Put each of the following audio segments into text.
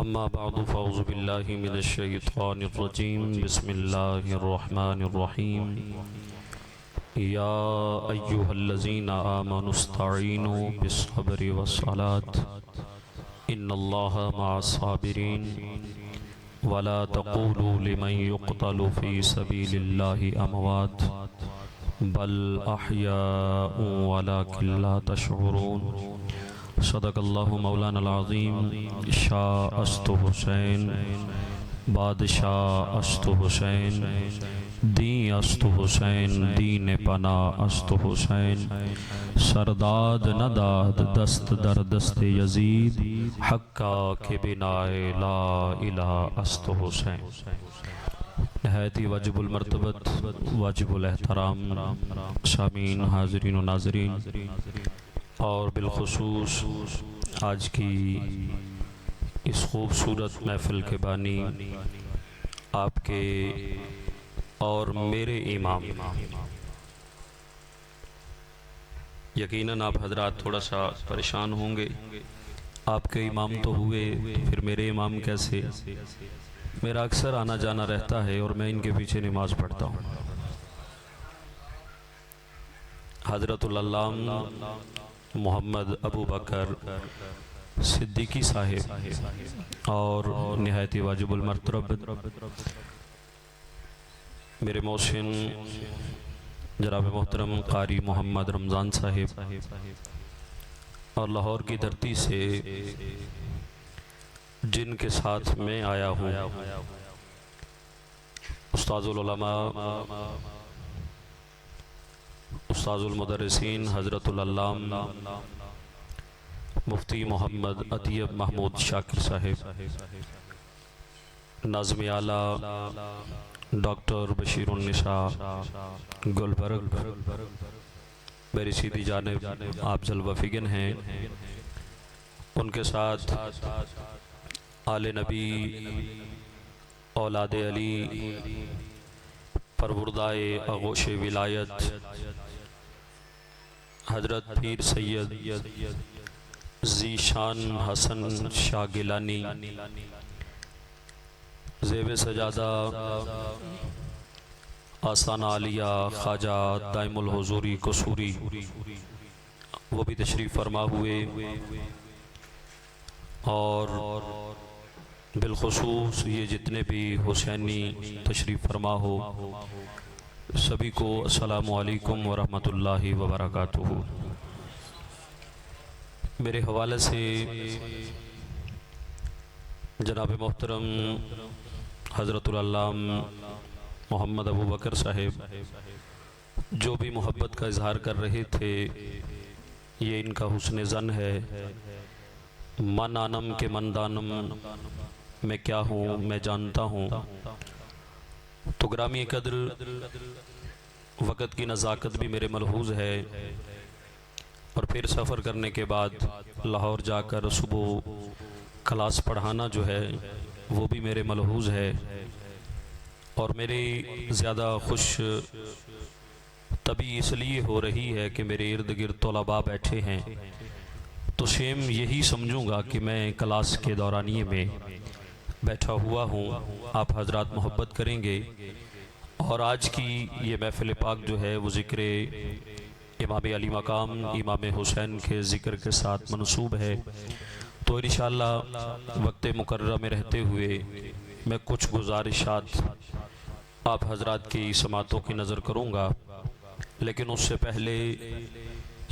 اما بعد فاعوذ باللہ من الشیطان الرجیم بسم اللہ الرحمن الرحیم یا ایہا الذین آمنوا استعینوا بالصبر والصلاة ان اللہ مع الصابرین ولا تقولوا لمن يقتل في سبيل الله اموات بل احیاء ولكن لا تشعرون صدق اللہ مولانا العظیم شاہ است حسین بادشاہ است حسین دین است حسین دین پناہ است حسین سرداد نداد دست در دست یزید حقا کے بنائے لا الہ است حسین۔ نہایت ہی واجب المرتبت واجب الاحترام سامعین حاضرین و ناظرین اور بالخصوص آج کی اس خوبصورت محفل کے بانی آپ کے اور میرے امام، یقیناً آپ حضرات تھوڑا سا پریشان ہوں گے، آپ کے امام تو ہوئے تو پھر میرے امام کیسے؟ میرا اکثر آنا جانا رہتا ہے اور میں ان کے پیچھے نماز پڑھتا ہوں۔ حضرت العلامہ محمد ابو بکر صدیقی صاحب اور نہایت واجب المرتبت میرے محسن جناب محترم قاری محمد رمضان صاحب اور لاہور کی دھرتی سے جن کے ساتھ میں آیا ہوں، استاذ العلماء استاذ المدرسین حضرت العلامہ مفتی محمد عطیب محمود شاکر صاحب، ناظم اعلیٰ ڈاکٹر بشیر النساء گلبرگ، میری سیدھی جانب آپ جلوہ فگن ہیں، ان کے ساتھ آل نبی اولاد علی پروردائے آغوش ولایت حضرت پیر سید ذیشان حسن شاہ گیلانی، زیب سجادہ آستانہ عالیہ خواجہ دائم الحضوری قصوری، وہ بھی تشریف فرما ہوئے، اور بالخصوص یہ جتنے بھی حسینی تشریف فرما ہو سبھی کو السلام علیکم ورحمۃ اللہ وبرکاتہ۔ میرے حوالے سے جناب محترم حضرت العلامہ محمد ابو بکر صاحب جو بھی محبت کا اظہار کر رہے تھے، یہ ان کا حسن ظن ہے۔ من آنم کے من دانم، میں کیا ہوں میں جانتا ہوں۔ تو گرامی قدر وقت کی نزاکت بھی میرے ملحوظ ہے، اور پھر سفر کرنے کے بعد لاہور جا کر صبح کلاس پڑھانا جو ہے وہ بھی میرے ملحوظ ہے، اور میری زیادہ خوش طبی اس لیے ہو رہی ہے کہ میرے ارد گرد طلباء بیٹھے ہیں، تو سیم یہی سمجھوں گا کہ میں کلاس کے دورانیے میں بیٹھا ہوا ہوں، آپ حضرات محبت کریں گے۔ اور آج کی یہ محفل پاک جو ہے وہ ذکر امام علی مقام امام حسین کے ذکر کے ساتھ منسوب ہے، تو انشاءاللہ وقت مقررہ میں رہتے ہوئے میں کچھ گزارشات آپ حضرات کی سماعتوں کی نظر کروں گا، لیکن اس سے پہلے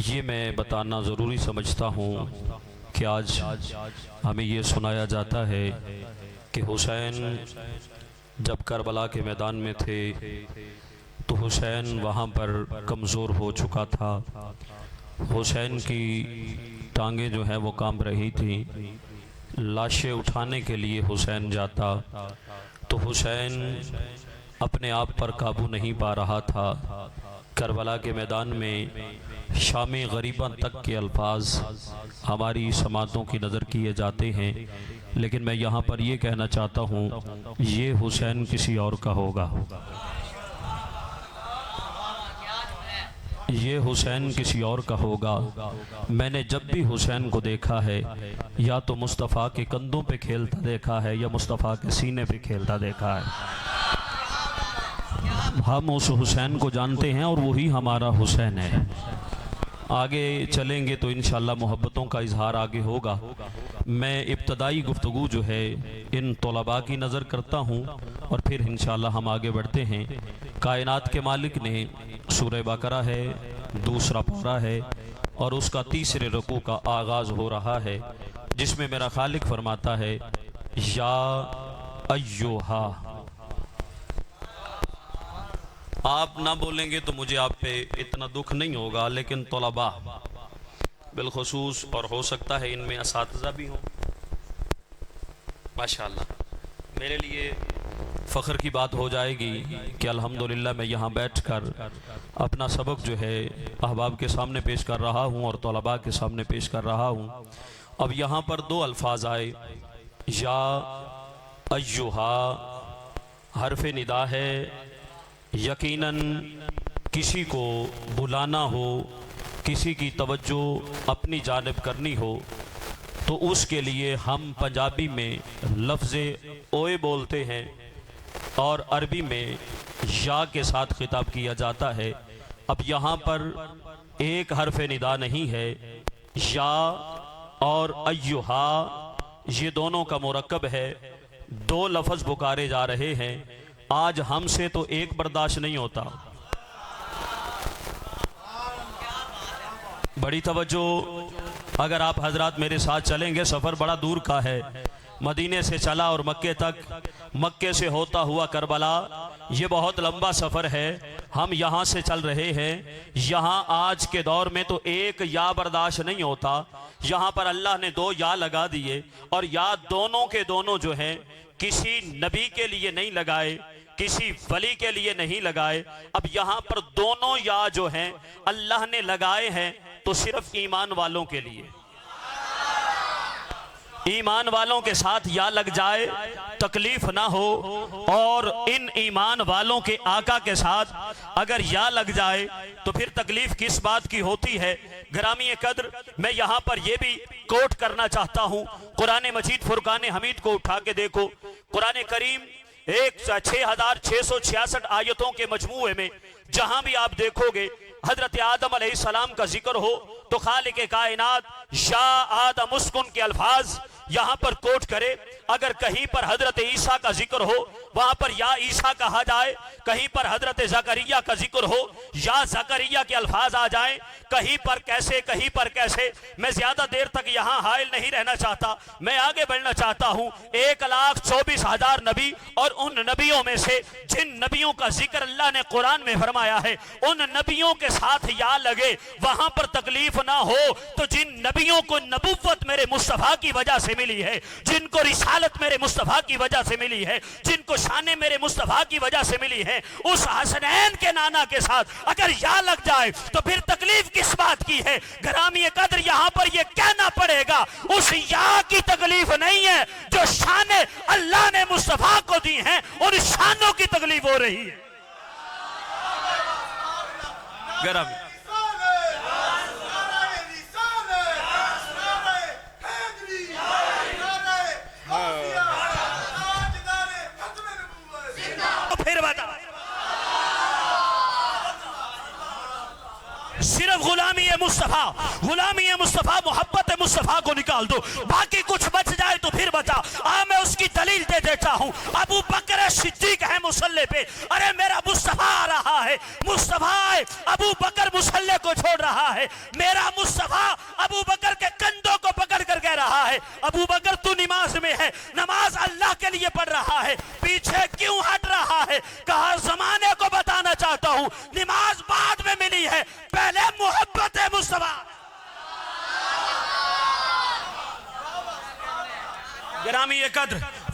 یہ میں بتانا ضروری سمجھتا ہوں کہ آج ہمیں یہ سنایا جاتا ہے کہ حسین جب کربلا کے میدان میں تھے تو حسین وہاں پر کمزور ہو چکا تھا، حسین کی ٹانگیں جو ہیں وہ کانپ رہی تھیں، لاشیں اٹھانے کے لیے حسین جاتا تو حسین اپنے آپ پر قابو نہیں پا رہا تھا۔ کربلا کے میدان میں شام غریباں تک کے الفاظ ہماری سماعتوں کی نظر کیے جاتے ہیں، لیکن میں یہاں پر یہ کہنا چاہتا ہوں یہ حسین کسی اور کا ہوگا۔ یہ حسین کسی اور کا ہوگا، میں نے جب بھی حسین کو دیکھا ہے یا تو مصطفیٰ کے کندھوں پہ کھیلتا دیکھا ہے یا مصطفیٰ کے سینے پہ کھیلتا دیکھا ہے۔ ہم اس حسین کو جانتے ہیں اور وہی ہمارا حسین ہے۔ آگے چلیں گے تو انشاءاللہ محبتوں کا اظہار آگے ہوگا۔ میں ابتدائی گفتگو جو ہے ان طلباء کی نظر کرتا ہوں اور پھر انشاءاللہ ہم آگے بڑھتے ہیں۔ کائنات کے مالک نے سورہ بقرہ ہے، دوسرا پارہ ہے اور اس کا تیسرے رکوع کا آغاز ہو رہا ہے، جس میں میرا خالق فرماتا ہے یا ایوہا۔ آپ نہ بولیں گے تو مجھے آپ پہ اتنا دکھ نہیں ہوگا، لیکن طلباء بالخصوص، اور ہو سکتا ہے ان میں اساتذہ بھی ہوں، ماشاءاللہ میرے لیے فخر کی بات ہو جائے گی کہ الحمدللہ میں یہاں بیٹھ کر اپنا سبق جو ہے احباب کے سامنے پیش کر رہا ہوں اور طلباء کے سامنے پیش کر رہا ہوں۔ اب یہاں پر دو الفاظ آئے، یا ایوہا حرف ندا ہے، یقیناً کسی کو بلانا ہو، کسی کی توجہ اپنی جانب کرنی ہو تو اس کے لیے ہم پنجابی میں لفظ اوئے بولتے ہیں اور عربی میں یا کے ساتھ خطاب کیا جاتا ہے۔ اب یہاں پر ایک حرف ندا نہیں ہے، یا اور ایوہا یہ دونوں کا مرکب ہے، دو لفظ پکارے جا رہے ہیں۔ آج ہم سے تو ایک برداشت نہیں ہوتا، بڑی توجہ، اگر آپ حضرات میرے ساتھ چلیں گے، سفر بڑا دور کا ہے، مدینے سے چلا اور مکے تک، مکے سے ہوتا ہوا کربلا، یہ بہت لمبا سفر ہے۔ ہم یہاں سے چل رہے ہیں، یہاں آج کے دور میں تو ایک یا برداشت نہیں ہوتا، یہاں پر اللہ نے دو یا لگا دیے، اور یا دونوں کے دونوں جو ہیں کسی نبی کے لیے نہیں لگائے، کسی ولی کے لیے نہیں لگائے۔ اب یہاں پر دونوں یا جو ہیں اللہ نے لگائے ہیں تو صرف ایمان والوں کے لیے، ایمان والوں کے ساتھ یا لگ جائے تکلیف نہ ہو، اور ان ایمان والوں کے آقا کے ساتھ اگر یا لگ جائے تو پھر تکلیف کس بات کی ہوتی ہے۔ گرامی قدر، میں یہاں پر یہ بھی کوٹ کرنا چاہتا ہوں، قرآن مجید فرقان حمید کو اٹھا کے دیکھو، قرآن کریم 6666 آیتوں کے مجموعے میں جہاں بھی آپ دیکھو گے حضرت آدم علیہ السلام کا ذکر ہو تو خالق کائنات یا آدم اسکن کے الفاظ یہاں پر کوٹ کرے۔ اگر کہیں پر حضرت عیسیٰ کا ذکر ہو وہاں پر یا عیسیٰ کہا جائے، کہیں پر حضرت زکریا کا ذکر ہو یا زکریا کے الفاظ آ جائیں، کہیں پر کیسے کہیں پر کیسے۔ میں زیادہ دیر تک یہاں حائل نہیں رہنا چاہتا، میں آگے بڑھنا چاہتا ہوں۔ 1,24,000 نبی، اور ان نبیوں میں سے جن نبیوں کا ذکر اللہ نے قرآن میں فرمایا ہے ان نبیوں کے ساتھ یا لگے، وہاں پر تکلیف نہ ہو۔ تو جن نبیوں کو نبوت میرے مصطفیٰ کی وجہ سے ملی ہے، جن کو رسالت میرے مصطفیٰ کی وجہ سے ملی ہے، جن کو شان میرے مصطفیٰ کی وجہ سے ملی ہے، اس حسنین کے نانا کے ساتھ اگر یا لگ جائے تو پھر تکلیف کس بات کی ہے۔ گرامی قدر، یہاں پر یہ کہنا پڑے گا اس یا کی تکلیف نہیں ہے جو شان اللہ نے مصطفیٰ کو دی ہیں، ان شانوں کی تکلیف ہو رہی ہے۔ گرامی پھر بتا، صرف غلامی مصطفیٰ، غلامی مصطفیٰ، محبت مصطفیٰ کو نکال دو، باقی کچھ بچ جائے تو پھر بتا۔ میں اس کی دلیل دے دیتا ہوں۔ ابو بکر صدیق ہے مصلی پہ، ارے میرا مصطفیٰ آ رہا ہے، مصطفیٰ ابو بکر مصلی کو چھوڑ رہا ہے، میرا مصطفیٰ ابو بکر کے کندھوں کو پکڑ کر کہہ رہا ہے ابو بکر تو نماز میں ہے، نماز اللہ کے لیے پڑھ رہا ہے، پیچھے کیوں ہٹ رہا ہے؟ کہا زمانے کو بتانا چاہتا ہوں، نماز بعد میں ملی ہے، پہلے محبت مصطفیٰ۔ گرامی قدر،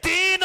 3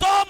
2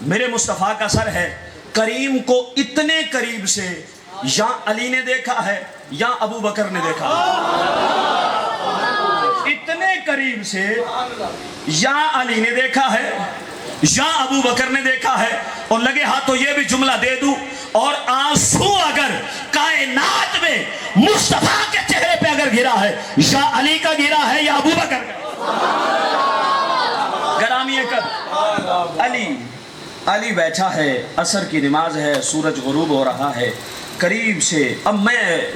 میرے مصطفیٰ کا سر ہے. کریم کو اتنے قریب سے یا علی نے دیکھا ہے یا ابو بکر نے دیکھا ہے. اتنے قریب سے یا علی نے دیکھا ہے یا ابو بکر نے دیکھا ہے. اور لگے ہاتھ تو یہ بھی جملہ دے دوں, اور آنسو اگر کائنات میں مصطفیٰ کے چہرے پہ اگر گرا ہے, یا علی کا گرا ہے یا ابو بکر کا. گرامی قدر علی بیٹھا ہے, عصر کی نماز ہے, سورج غروب ہو رہا ہے قریب سے. اب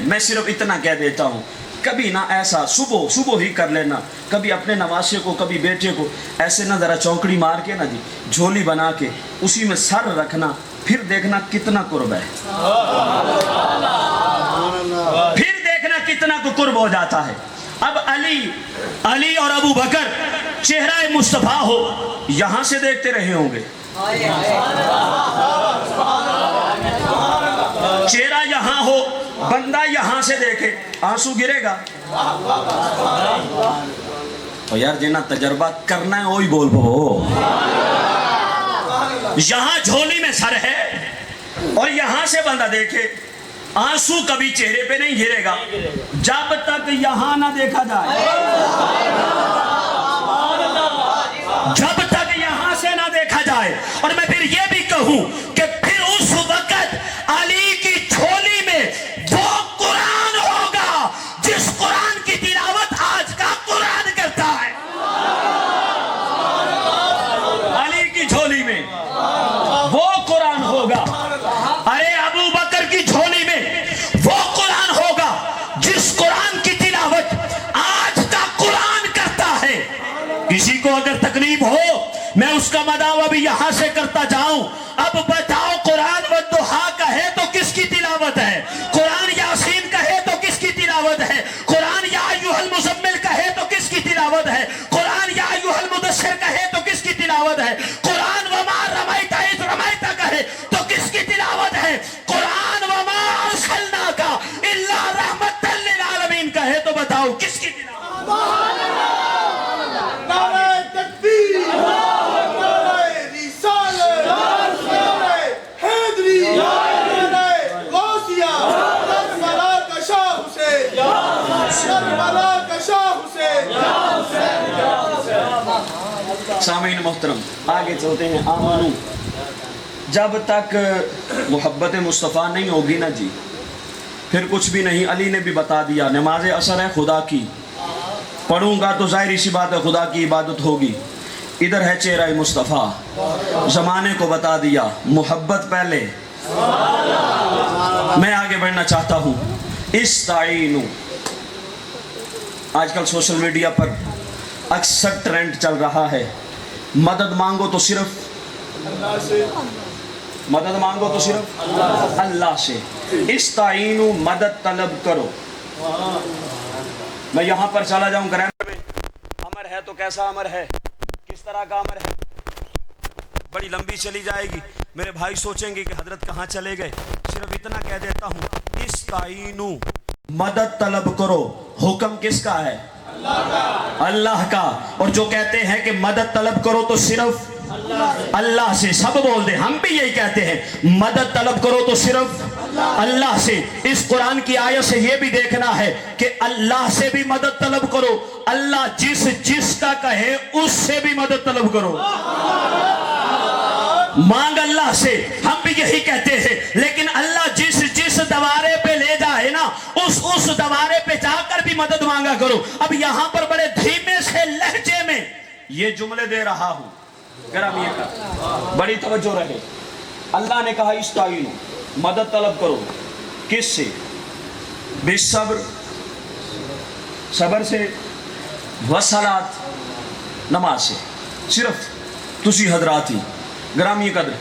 میں صرف اتنا کہہ دیتا ہوں, کبھی نہ ایسا صبح ہی کر لینا, کبھی اپنے نواسے کو کبھی بیٹے کو ایسے نہ ذرا چونکڑی مار کے نا جی جھولی بنا کے اسی میں سر رکھنا, پھر دیکھنا کتنا قرب ہے, پھر دیکھنا کتنا قرب ہو جاتا ہے. اب علی اور ابو بکر چہرہ مصطفیٰ ہو, یہاں سے دیکھتے رہے ہوں گے, چہرہ یہاں ہو, بندہ یہاں سے دیکھے, آنسو گرے گا. تو یار جنہ تجربہ کرنا ہے وہی بول بھو. یہاں جھولی میں سر ہے اور یہاں سے بندہ دیکھے, آنسو کبھی چہرے پہ نہیں گرے گا جب تک یہاں نہ دیکھا جائے, جب تک یہاں سے نہ دیکھا جائے. اور میں پھر یہ بھی کہوں کہ پھر اس وقت علی کی جھولی میں وہ قرآن ہوگا جس قرآن کی تلاوت آج کا قرآن کرتا ہے. علی کی جھولی میں وہ قرآن ہوگا, ارے ابو بکر کی جھولی میں وہ قرآن ہوگا جس قرآن کی تلاوت آج کا قرآن کرتا ہے. کسی کو اگر تکلیف ہو میں اس کا مداوع بھی یہاں سے کرتا جاؤں. اب بتاؤ قرآن والضحیٰ کہے تو کس کی تلاوت ہے, قرآن یاسین کہے تو کس کی تلاوت ہے, قرآن یا ایھا المزمل کہے تو کس کی تلاوت ہے, قرآن یا ایھا المدثر کہے تو کس کی تلاوت ہے, قرآن وما رمیت اذ رمیت کہے تو کس کی تلاوت ہے, قرآن وما ارسلناک الا رحمۃ للعالمین کہے تو بتاؤ کس کی تلاوت. سامعین محترم آگے چلتے ہیں. آمنو, جب تک محبت مصطفیٰ نہیں ہوگی نا جی پھر کچھ بھی نہیں. علی نے بھی بتا دیا نماز اثر ہے خدا کی, پڑھوں گا تو ظاہر سی بات ہے خدا کی عبادت ہوگی. ادھر ہے چہرہ مصطفیٰ, زمانے کو بتا دیا محبت پہلے. میں آگے بڑھنا چاہتا ہوں. استعینوا, آج کل سوشل میڈیا پر اکثر ٹرینڈ چل رہا ہے, مدد مانگو تو صرف مدد مانگو تو صرف اللہ سے. استعینوا, مدد طلب کرو. میں یہاں پر چلا جاؤں گرامر میں, امر ہے تو کیسا امر ہے, کس طرح کا امر ہے, بڑی لمبی چلی جائے گی. میرے بھائی سوچیں گے کہ حضرت کہاں چلے گئے. صرف اتنا کہہ دیتا ہوں, استعینوا, مدد طلب کرو. حکم کس کا ہے, اللہ کا. اور جو کہتے ہیں کہ مدد طلب کرو تو صرف اللہ سے, سب بول دیں, ہم بھی یہی کہتے ہیں مدد طلب کرو تو صرف اللہ سے. اس قرآن کی آیت سے یہ بھی دیکھنا ہے کہ اللہ سے بھی مدد طلب کرو, اللہ جس کا کہے اس سے بھی مدد طلب کرو. مانگ اللہ سے, ہم بھی یہی کہتے ہیں, لیکن اللہ جس دوارے پہ لے جائے نا اس دوارے پہ جا کر بھی مدد مانگا کرو. اب یہاں پر بڑے دھیمے سے لہجے میں یہ جملے دے رہا ہوں, گرامی کا بڑی توجہ رہے. اللہ نے کہا استعینوا, مدد طلب کرو. کس سے, بالصبر, صبر سے, والصلاۃ, نماز سے. صرف تسی حضرات ہی گرامی قدر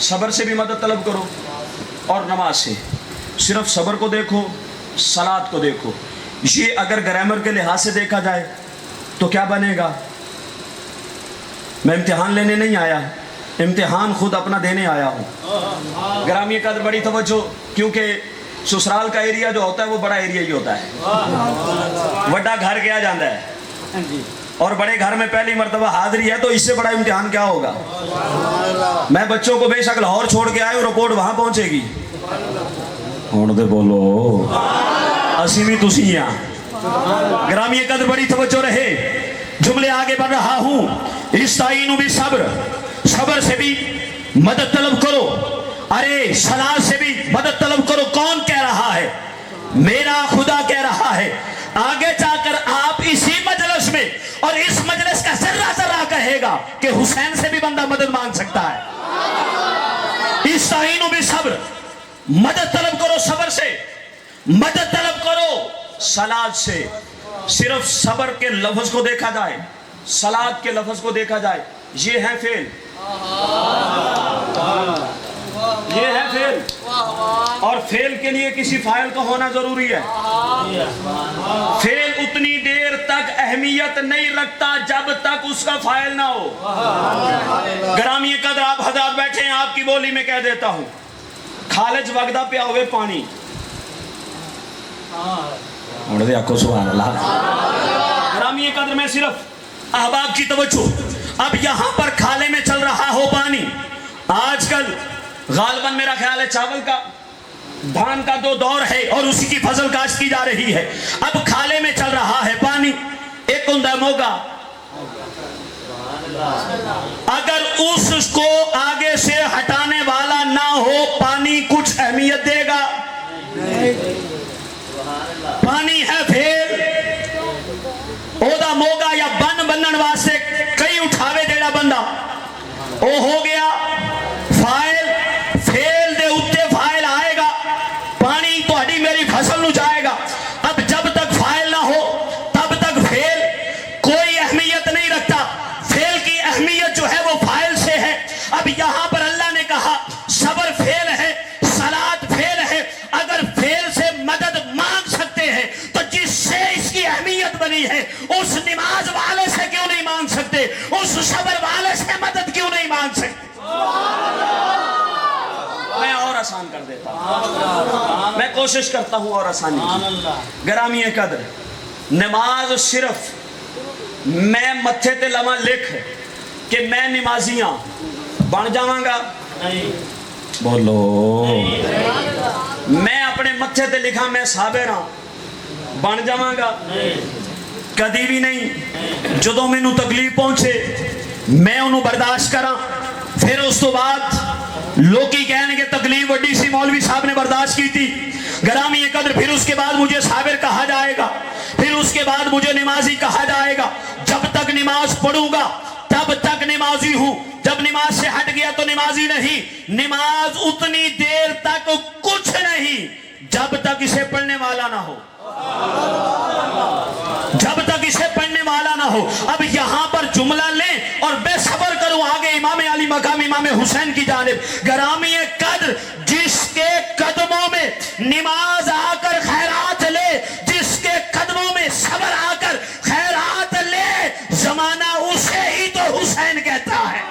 صبر سے بھی مدد طلب کرو اور نماز سے. صرف صبر کو دیکھو, صلاۃ کو دیکھو. یہ اگر گرامر کے لحاظ سے دیکھا جائے تو کیا بنے گا. میں امتحان لینے نہیں آیا, امتحان خود اپنا دینے آیا ہوں. گرامی قدر بڑی توجہ, کیونکہ سسرال کا ایریا جو ہوتا ہے وہ بڑا ایریا ہی ہوتا ہے, وڈا گھر کیا جاندہ ہے. اور بڑے گھر میں پہلی مرتبہ حاضری ہے تو اس سے بڑا امتحان کیا ہوگا. میں بچوں کو بے شک لاہور چھوڑ کے آئے, رپورٹ وہاں پہنچے گی. ہوں دے بولو اسی بھی تسی ہاں. گرامی قدر بڑی توجہ رہے, جملے آگے بڑھ رہا ہوں. استعینوا بالصبر, صبر سے بھی مدد طلب کرو. ارے صلاح سے بھی مدد طلب کرو. کون کہہ رہا ہے؟ میرا خدا کہہ رہا ہے. آگے جا کر آپ اسی مجلس میں اور اس مجلس کا ذرہ ذرہ کہے گا کہ حسین سے بھی بندہ مدد مانگ سکتا ہے. استعینوا بالصبر, مدد طلب کرو صبر سے, مدد طلب کرو صلاح سے. صرف صبر کے لفظ کو دیکھا جائے, صلاح کے لفظ کو دیکھا جائے, یہ ہے فعل, یہ ہے فعل, اور فعل کے لیے کسی فاعل کا ہونا ضروری ہے. فعل اتنی دیر تک اہمیت نہیں رکھتا جب تک اس کا فاعل نہ ہو. گرامی قدر آپ حضرات بیٹھے ہیں, آپ کی بولی میں کہہ دیتا ہوں, کھالج وگدا پیا ہوئے پانی, سبحان اللہ. گرامی قدر میں صرف احباب کی توجہ, اب یہاں پر کھالے میں چل رہا ہو پانی. آج کل غالباً میرا خیال ہے چاول کا دھان کا دو دور ہے اور اسی کی فصل کاشت کی جا رہی ہے. اب کھالے میں چل رہا ہے پانی, ایک ہوندا موگا. اگر اس کو آگے سے ہٹانے والا نہ ہو پانی کچھ اہمیت دے گا؟ پانی ہے پھر اودا موگا یا بن بنن واسطے کئی اٹھاوے جیڑا بندہ او ہو گیا فائل. فیل دے اتے فائل آئے گا, پانی تہاڈی میری فصل نو جائے گا. اب جب تک فائل نہ ہو تب تک فیل کوئی اہمیت نہیں رکھتا. فیل کی اہمیت جو ہے وہ فائل سے ہے. اب یہاں پر اللہ نے کہا صبر فیل ہے, صلاۃ فیل ہے. اگر فیل سے مدد مانگ سکتے ہیں تو جس سے اس کی اہمیت بنی ہے اس نماز والے سے کیوں نہیں مانگ سکتے؟ اس صبر والے سے مدد کیوں نہیں مانگ سکتے؟ میں اور آسان کر دیتا ہوں, میں کوشش کرتا ہوں اور آسانی کی. گرامی قدر, نماز صرف میں متھے تے لواں لکھ کہ میں نمازیاں بن جاواں گا, بولو میں اپنے متھے تے لکھا میں صابر ہاں بن جاواں گا, کدی بھی نہیں. جدوں مینوں تکلیف پہنچے میں انہوں برداشت کراں, پھر اس تو بعد لوکی کہنے کہ تکلیف وڈی سی مولوی صاحب نے برداشت کی تھی. گرامی قدر پھر اس کے بعد مجھے صابر کہا جائے گا, پھر اس کے بعد مجھے نمازی کہا جائے گا. جب تک نماز پڑھوں گا تب تک نمازی ہوں, جب نماز سے ہٹ گیا تو نمازی نہیں. نماز اتنی دیر تک کچھ نہیں جب تک اسے پڑھنے والا نہ ہو, جب تک اسے پڑھنے والا نہ ہو. اب یہاں پر جملہ لیں اور بے صبر کروں آگے امام علی مقام امام حسین کی جانب. گرامی قدر, جس کے قدموں میں نماز آ کر خیرات لے, جس کے قدموں میں صبر آ کر خیرات لے, زمانہ اسے ہی تو حسین کہتا ہے.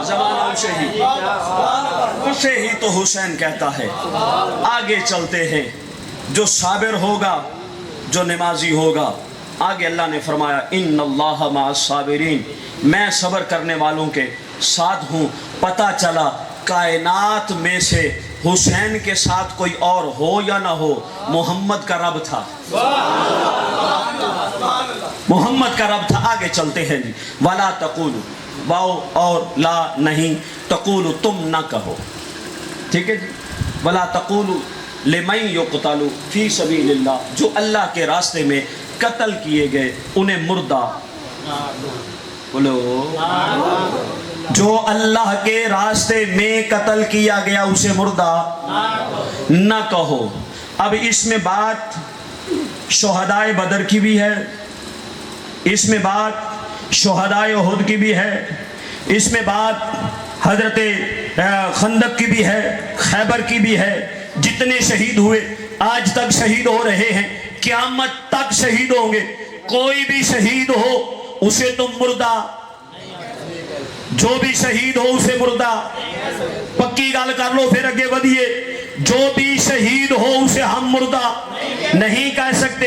زمانہ اسے ہی تو حسین کہتا ہے. آگے چلتے ہیں, جو صابر ہوگا جو نمازی ہوگا, آگے اللہ نے فرمایا ان اللہ مع الصابرین, میں صبر کرنے والوں کے ساتھ ہوں. پتہ چلا کائنات میں سے حسین کے ساتھ کوئی اور ہو یا نہ ہو, محمد کا رب تھا, محمد کا رب تھا. آگے چلتے ہیں جی. ولا تقولوا, واو اور لا نہیں, تقولوا تم نہ کہو, ٹھیک ہے جی. ولا تقولوا لمن یقتل فی سبیل اللہ, جو اللہ کے راستے میں قتل کیے گئے انہیں مردہ, بولو جو اللہ کے راستے میں قتل کیا گیا اسے مردہ نہ کہو. اب اس میں بات شہدائے بدر کی بھی ہے, اس میں بات شہدائے احد کی بھی ہے, اس میں بات حضرت خندق کی بھی ہے, خیبر کی بھی ہے. جتنے شہید ہوئے آج تک شہید ہو رہے ہیں, قیامت تک شہید ہوں گے. کوئی بھی شہید ہو اسے تم مردہ, جو بھی شہید ہو اسے مردہ, پکی گل کر لو پھر اگے بدھیے. جو بھی شہید ہو اسے ہم مردہ نہیں کہہ سکتے.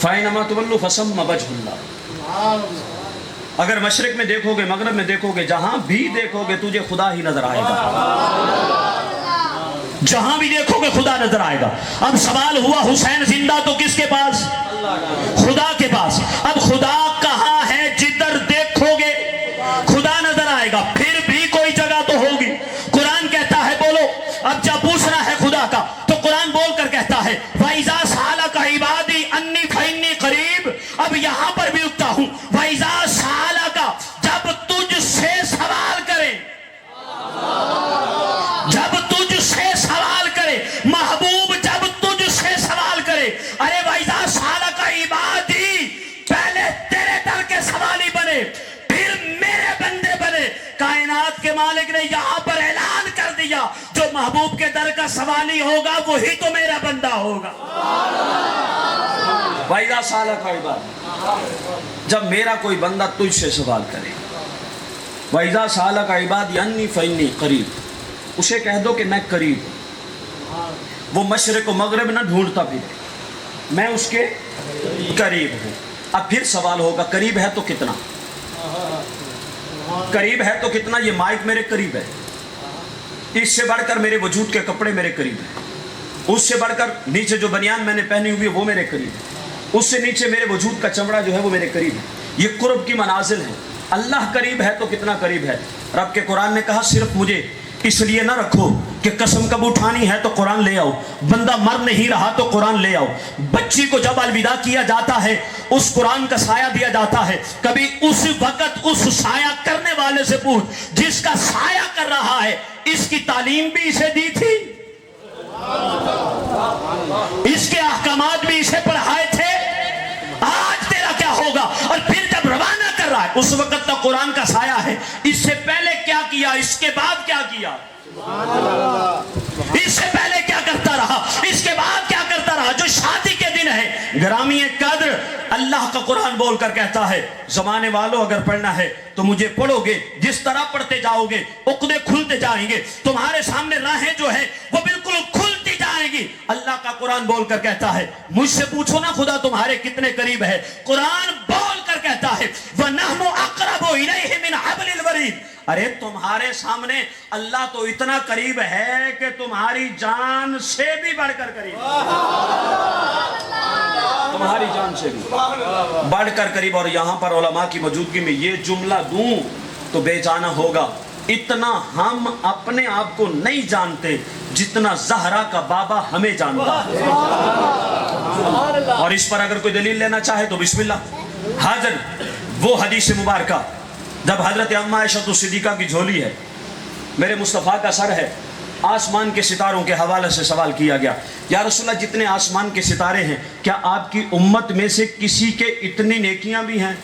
فَأَيْنَمَا تُوَلُّوا فَثَمَّ وَجْهُ اللَّهِ. اگر مشرق میں دیکھو گے، مغرب میں دیکھو گے، جہاں بھی دیکھو گے تجھے خدا ہی نظر آئے گا. جہاں بھی دیکھو گے خدا نظر آئے گا. اب سوال ہوا حسین زندہ تو کس کے پاس؟ خدا کے پاس. اب خدا کہاں ہے؟ جدھر دیکھو گے خدا نظر آئے گا. پھر بھی کوئی جگہ تو ہوگی. قرآن کہتا ہے بولو. اب جب پوچھنا ہے خدا کا تو قرآن بول کر کہتا ہے وَإِذَا سَأَلَكَ عِبَادِي أَنِّي فَإِنِّي قَرِيبٌ. اب یہاں پر بھی اٹھتا ہوں وَإِذَا سَأَلَكَ، جب تجھ سے سوال کرے، جب تجھ سے سوال کرے محبوب، جب تجھ سے سوال کرے. ارے وَإِذَا سَأَلَكَ عِبَادِي، پہلے تیرے در کے سوالی بنے پھر میرے بندے بنے. کائنات کے مالک نے یہاں پر اعلان کر دیا جو محبوب کے در کا سوالی ہوگا وہی تو میرا بندہ ہوگا. وَإِذَا سَأَلَكَ عِبَادِي، جب میرا کوئی بندہ تجھ سے سوال کرے. وَإِذَا سَأَلَكَ عِبَادِي أَنِّي فَإِنِّي قَرِيبٌ، اسے کہہ دو کہ میں قریب ہوں. وہ مشرق و مغرب نہ ڈھونڈتا پھرے، میں اس کے قریب ہوں. اب پھر سوال ہوگا قریب ہے تو کتنا؟ قریب ہے تو کتنا؟ یہ مائک میرے قریب ہے، اس سے بڑھ کر میرے وجود کے کپڑے میرے قریب ہیں، اس سے بڑھ کر نیچے جو بنیان میں نے پہنی ہوئی ہے وہ میرے قریب ہے، اس سے نیچے میرے وجود کا چمڑا جو ہے وہ میرے قریب ہے. یہ قرب کی منازل ہیں. اللہ قریب ہے تو کتنا قریب ہے؟ رب کے قرآن نے کہا صرف مجھے اس لیے نہ رکھو کہ قسم کب اٹھانی ہے تو قرآن لے آؤ. بندہ مر نہیں رہا تو قرآن لے آؤ. بچی کو جب الوداع کیا جاتا ہے اس قرآن کا سایہ دیا جاتا ہے. کبھی اس وقت اس سایہ کرنے والے سے پوچھ جس کا سایہ کر رہا ہے اس کی تعلیم بھی اسے دی تھی، اس کے احکامات بھی اسے پڑھائے تھے. آج تیرا کیا ہوگا؟ اور پھر جب روانہ کر رہا ہے اس وقت تو قرآن کا سایہ ہے. اس سے پہلے کیا کیا، اس کے بعد کیا کیا، اس سے پہلے کیا کرتا رہا، اس کے بعد کیا کرتا رہا. جو شادی کے دن ہے گرامی قدر، اللہ کا قرآن بول کر کہتا ہے زمانے والوں اگر پڑھنا ہے تو مجھے پڑھو گے، جس طرح پڑھتے جاؤ گے عقدے کھلتے جائیں گے، تمہارے سامنے راہیں جو ہے وہ بالکل کھلتی جائیں گی. اللہ کا قرآن بول کر کہتا ہے مجھ سے پوچھو نا خدا تمہارے کتنے قریب ہے. قرآن بول کر کہتا ہے وَنَحْنُ أَقْرَبُ إِلَيْهِ مِنْ حَبْلِ الْوَرِيدِ. ارے تمہارے سامنے اللہ تو اتنا قریب ہے کہ تمہاری جان سے بھی بڑھ کر قریب، تمہاری جان سے بھی بڑھ کر قریب. اور یہاں پر علماء کی موجودگی میں یہ جملہ دوں تو بے جانا ہوگا. اتنا ہم اپنے آپ کو نہیں جانتے جتنا زہرا کا بابا ہمیں جانتا ہے. اور اس پر اگر کوئی دلیل لینا چاہے تو بسم اللہ. حاضر وہ حدیث مبارکہ جب حضرت اما عائشہ صدیقہ کی جھولی ہے، میرے مصطفیٰ کا سر ہے، آسمان کے ستاروں کے حوالے سے سوال کیا گیا یا رسول اللہ جتنے آسمان کے ستارے ہیں کیا آپ کی امت میں سے کسی کے اتنی نیکیاں بھی ہیں؟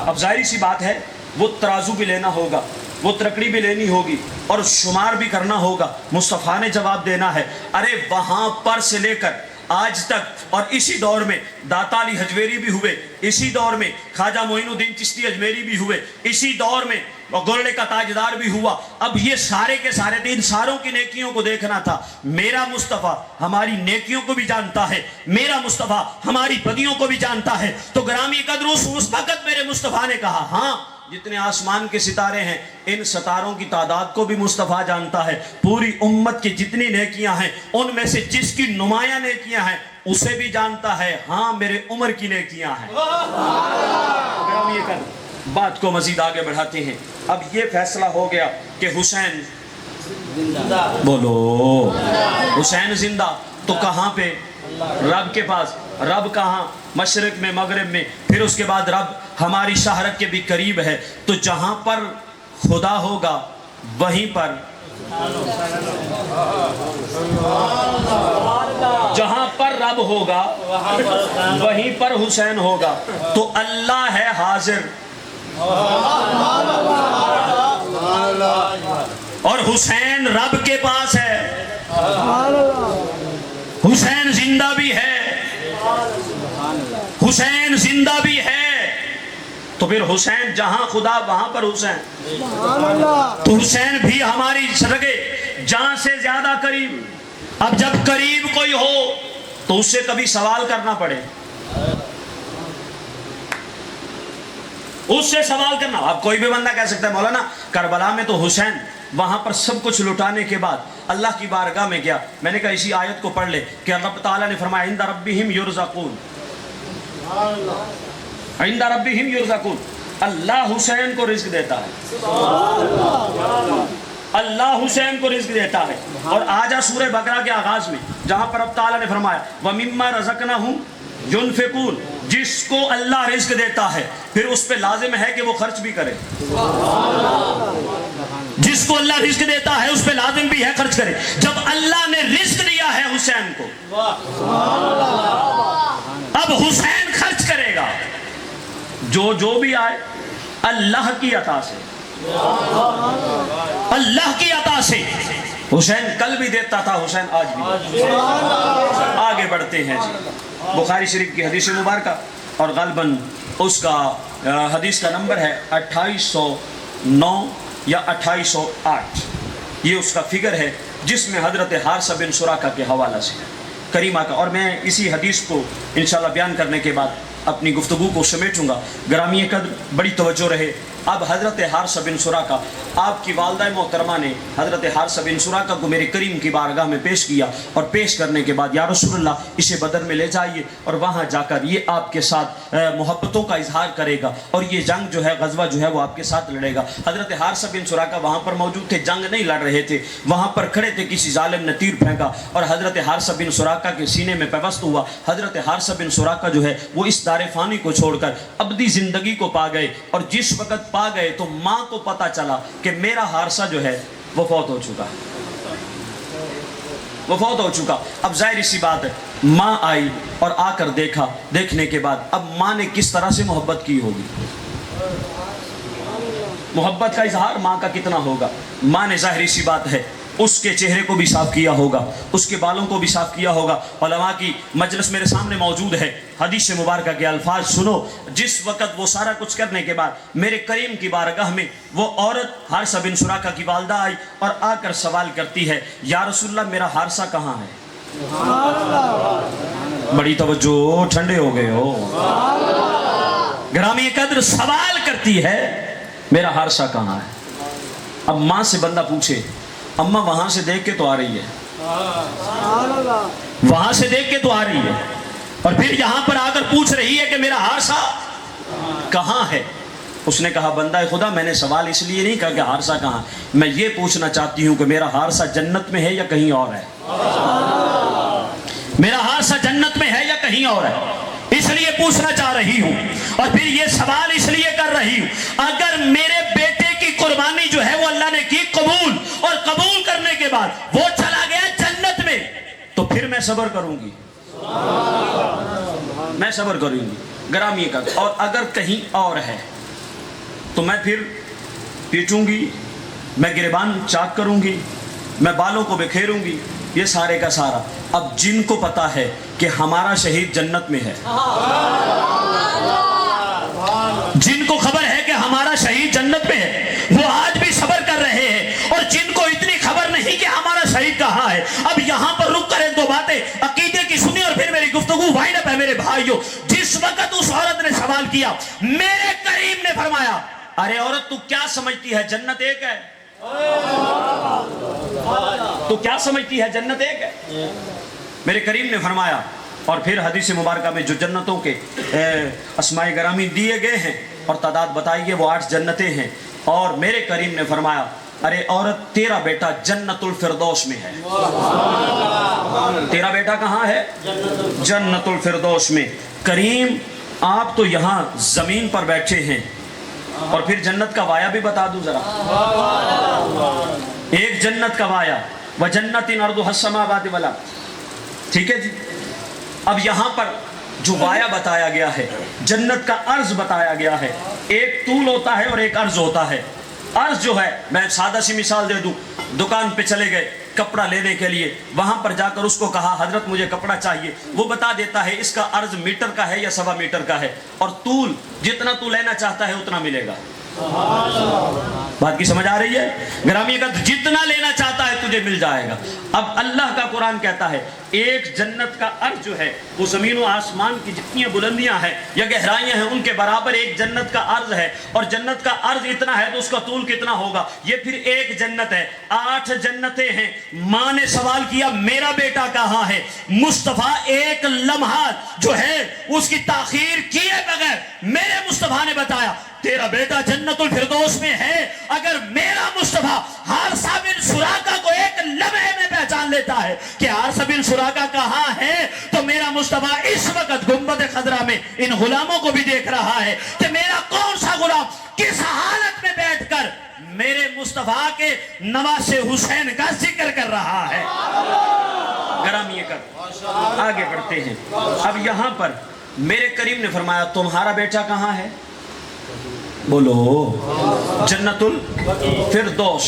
اب ظاہری سی بات ہے وہ ترازو بھی لینا ہوگا، وہ ترکڑی بھی لینی ہوگی اور شمار بھی کرنا ہوگا. مصطفیٰ نے جواب دینا ہے ارے وہاں پر سے لے کر آج تک، اور اسی دور میں داتا علی حجویری بھی ہوئے، اسی دور میں خواجہ معین الدین چشتی اجمیری بھی ہوئے، اسی دور میں گولڑے کا تاجدار بھی ہوا. اب یہ سارے کے سارے دن ساروں کی نیکیوں کو دیکھنا تھا. میرا مصطفیٰ ہماری نیکیوں کو بھی جانتا ہے، میرا مصطفیٰ ہماری بدیوں کو بھی جانتا ہے. تو گرامی قدر اس وقت میرے مصطفیٰ نے کہا ہاں جتنے آسمان کے ستارے ہیں ان ستاروں کی تعداد کو بھی مصطفیٰ جانتا ہے. پوری امت کی جتنی نیکیاں ہیں ان میں سے جس کی نمایاں نیکیاں ہیں اسے بھی جانتا ہے. ہاں میرے عمر کی نیکیاں ہیں. بات کو مزید آگے بڑھاتے ہیں. اب یہ فیصلہ ہو گیا کہ حسین بولو حسین زندہ تو کہاں پہ؟ رب کے پاس. رب کہاں؟ مشرق میں، مغرب میں. پھر اس کے بعد رب ہماری شہرت کے بھی قریب ہے. تو جہاں پر خدا ہوگا وہیں پر، جہاں پر رب ہوگا وہیں پر حسین ہوگا. تو اللہ ہے حاضر اور حسین رب کے پاس ہے. حسین زندہ بھی ہے، حسین زندہ بھی ہے. تو پھر حسین جہاں خدا وہاں پر حسین. تو حسین بھی ہماری سرگے جان سے زیادہ قریب. اب جب قریب کوئی ہو تو اس سے کبھی سوال کرنا پڑے، اس سے سوال کرنا. اب کوئی بھی بندہ کہہ سکتا ہے مولانا کربلا میں تو حسین وہاں پر سب کچھ لٹانے کے بعد اللہ کی بارگاہ میں گیا. میں نے کہا اسی آیت کو پڑھ لے کہ رب تعالیٰ نے فرمایا عند ربہم یرزقون، عند ربہم یرزقون، اللہ حسین کو رزق دیتا ہے، اللہ حسین کو رزق دیتا ہے. اور آجا سورہ بقرہ کے آغاز میں جہاں پر رب تعالیٰ نے فرمایا وَمِمَّا رَزَقْنَاهُمْ يُنْفِقُونَ، جس کو اللہ رزق دیتا ہے پھر اس پہ لازم ہے کہ وہ خرچ بھی کرے. جس کو اللہ رزق دیتا ہے اس پہ لازم بھی ہے خرچ کرے. جب اللہ نے رزق دیا ہے حسین کو، اب حسین خرچ کرے گا جو بھی آئے اللہ کی عطا سے، اللہ کی عطا سے. حسین کل بھی دیتا تھا، حسین آج بھی. آگے بڑھتے ہیں جی. بخاری شریف کی حدیث مبارکہ اور غالباً اس کا حدیث کا نمبر ہے 2809 یا 2808، یہ اس کا فگر ہے جس میں حضرت حارثہ بن سراقہ کے حوالہ سے کریمہ کا. اور میں اسی حدیث کو انشاءاللہ بیان کرنے کے بعد اپنی گفتگو کو سمیٹوں گا. گرامی قدر بڑی توجہ رہے. اب حضرت حارثہ بن سراقہ، آپ کی والدہ محترمہ نے حضرت حارثہ بن سراقہ کو میرے کریم کی بارگاہ میں پیش کیا، اور پیش کرنے کے بعد یا رسول اللہ اسے بدر میں لے جائیے اور وہاں جا کر یہ آپ کے ساتھ محبتوں کا اظہار کرے گا اور یہ جنگ جو ہے، غزوہ جو ہے وہ آپ کے ساتھ لڑے گا. حضرت حارثہ بن سراقہ وہاں پر موجود تھے، جنگ نہیں لڑ رہے تھے، وہاں پر کھڑے تھے. کسی ظالم نے تیر پھینکا اور حضرت حارثہ بن سراقہ کے سینے میں پیوست ہوا. حضرت حارثہ بن سراقہ جو ہے وہ اس دار فانی کو چھوڑ کر ابدی زندگی کو پا گئے. اور جس وقت پا گئے تو ماں کو پتا چلا کہ میرا حارثہ جو ہے وہ فوت ہو چکا، وہ فوت ہو چکا. اب ظاہر سی بات ہے، ماں آئی اور آ کر دیکھا. دیکھنے کے بعد اب ماں نے کس طرح سے محبت کی ہوگی، محبت کا اظہار ماں کا کتنا ہوگا. ماں نے ظاہری سی بات ہے اس کے چہرے کو بھی صاف کیا ہوگا، اس کے بالوں کو بھی صاف کیا ہوگا. علماء کی مجلس میرے سامنے موجود ہے. حدیث مبارکہ کے الفاظ سنو. جس وقت وہ سارا کچھ کرنے کے بعد میرے کریم کی بارگاہ میں وہ عورت حارثہ بن سراقہ کی والدہ آئی اور آ کر سوال کرتی ہے یا رسول اللہ میرا حارثہ کہاں ہے. بڑی توجہ، ٹھنڈے ہو گئے ہو. گرامی قدر سوال کرتی ہے میرا حارثہ کہاں ہے. اب ماں سے بندہ پوچھے اماں وہاں سے دیکھ کے تو آ رہی ہے، وہاں سے دیکھ کے تو آ رہی ہے، اور پھر یہاں پر آ کر پوچھ رہی ہے کہ میرا حارثہ کہاں ہے. اس نے کہا بندہ خدا میں نے سوال اس لیے نہیں کہا کہ حارثہ کہاں، میں یہ پوچھنا چاہتی ہوں کہ میرا حارثہ جنت میں ہے یا کہیں اور ہے. میرا حارثہ جنت میں ہے یا کہیں اور ہے، اس لیے پوچھنا چاہ رہی ہوں. اور پھر یہ سوال اس لیے کر رہی ہوں اگر میرے بیٹے کی قربانی جو ہے وہ اللہ نے کی قبول، اور قبول کرنے کے بعد وہ چلا گیا جنت میں، تو پھر میں صبر کروں گی، میں صبر کروں گی. گرامی کا اور اگر کہیں اور ہے تو میں پھر پیٹوں گی، میں گریبان چاک کروں گی، میں بالوں کو بکھیروں گی. یہ سارے کا سارا. اب جن کو پتا ہے کہ ہمارا شہید جنت میں ہے، جن کو خبر ہے کہ ہمارا شہید جنت میں ہے، وہ آج بھی صبر کر رہے ہیں. اور جن کو اتنی خبر نہیں کہ ہمارا شہید کہاں ہے، اب یہاں پر رک کر ایک دو باتیں عقیدے کی سنی اور پھر میری گفتگو وائنڈ اپ ہے. میرے بھائیو، جس وقت اس عورت نے سوال کیا میرے کریم نے فرمایا ارے عورت تو کیا سمجھتی ہے جنت ایک ہے، تو کیا سمجھتی ہے جنت ایک ہے. میرے کریم نے فرمایا، اور پھر حدیث مبارکہ میں جو جنتوں کے اسماء گرامی دیے گئے ہیں اور تعداد بتائی گئی وہ 8 جنتیں ہیں. اور میرے کریم نے فرمایا ارے عورت تیرا بیٹا جنت الفردوس میں ہے. تیرا بیٹا کہاں ہے؟ جنت الفردوس میں. کریم آپ تو یہاں زمین پر بیٹھے ہیں، اور پھر جنت کا وایا بھی بتا دوں ذرا. ایک جنت کا وایا وَجَنَّتٍ أَرْضُهَا السَّمَاوَاتُ وَالْأَرْضُ، ٹھیک ہے جی. اب یہاں پر جو وایا بتایا گیا ہے، جنت کا عرض بتایا گیا ہے. ایک طول ہوتا ہے اور ایک عرض ہوتا ہے. عرض جو ہے، میں سادہ سی مثال دے دوں، دکان پہ چلے گئے کپڑا لینے کے لیے، وہاں پر جا کر اس کو کہا حضرت مجھے کپڑا چاہیے، وہ بتا دیتا ہے اس کا عرض میٹر کا ہے یا 1.25 میٹر کا ہے، اور طول جتنا تو لینا چاہتا ہے اتنا ملے گا. بات کی سمجھ آ رہی ہے؟ گرامی کا جتنا لینا چاہتا ہے تجھے مل جائے گا. اب اللہ کا قرآن کہتا ہے ایک جنت کا عرض جو ہے وہ زمین و آسمان کی جتنی بلندیاں ہیں یا گہرائیاں ہیں ان کے برابر ایک جنت کا عرض ہے. اور جنت کا عرض اتنا ہے تو اس کا طول کتنا ہوگا؟ یہ پھر ایک جنت ہے. 8 جنتیں ہیں. ماں نے سوال کیا میرا بیٹا کہاں ہے؟ مصطفیٰ ایک لمحہ جو ہے اس کی تاخیر کیے بغیر میرے مصطفیٰ نے بتایا تیرا بیٹا جنت الفردوس میں ہے. اگر میرا مصطفیٰ حارثہ بن سراقہ کو ایک لمحے میں پہچان لیتا ہے کہ حارثہ بن سراقہ کہاں ہے تو میرا مصطفیٰ اس وقت گنبد خضرا میں ان غلاموں کو بھی دیکھ رہا ہے کہ میرا کون سا غلام کس حالت میں بیٹھ کر میرے مصطفیٰ کے نواسے حسین کا ذکر کر رہا ہے. گرامی کر آگے بڑھتے ہیں. اب یہاں پر میرے کریم نے فرمایا تمہارا بیٹا کہاں ہے؟ بولو جنت الفردوس.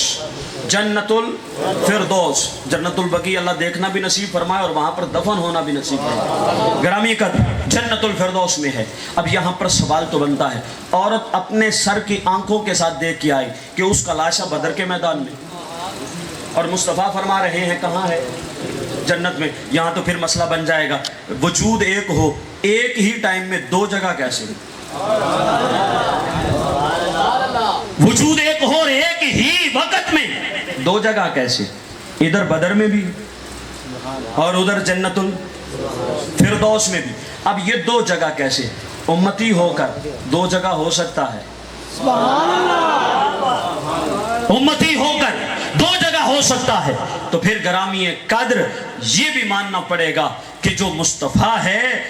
جنت الفردوس جنت البقیع اللہ دیکھنا بھی نصیب فرمائے اور وہاں پر دفن ہونا بھی نصیب فرمائے. گرامی قدر جنت الفردوس میں ہے. اب یہاں پر سوال تو بنتا ہے عورت اپنے سر کی آنکھوں کے ساتھ دیکھ کے آئی کہ اس کا لاشا بدر کے میدان میں اور مصطفیٰ فرما رہے ہیں کہاں ہے؟ جنت میں. یہاں تو پھر مسئلہ بن جائے گا وجود ایک ہو ایک ہی ٹائم میں 2 جگہ کیسے؟ وجود ایک ہو اور ایک ہی وقت میں 2 جگہ کیسے؟ ادھر بدر میں بھی اور ادھر جنت الفردوس میں بھی. اب یہ 2 جگہ کیسے؟ امتی ہو کر 2 جگہ ہو سکتا ہے؟ امتی ہو کر 2 جگہ ہو سکتا ہے. تو پھر گرامی قدر یہ بھی ماننا پڑے گا کہ جو مصطفیٰ ہے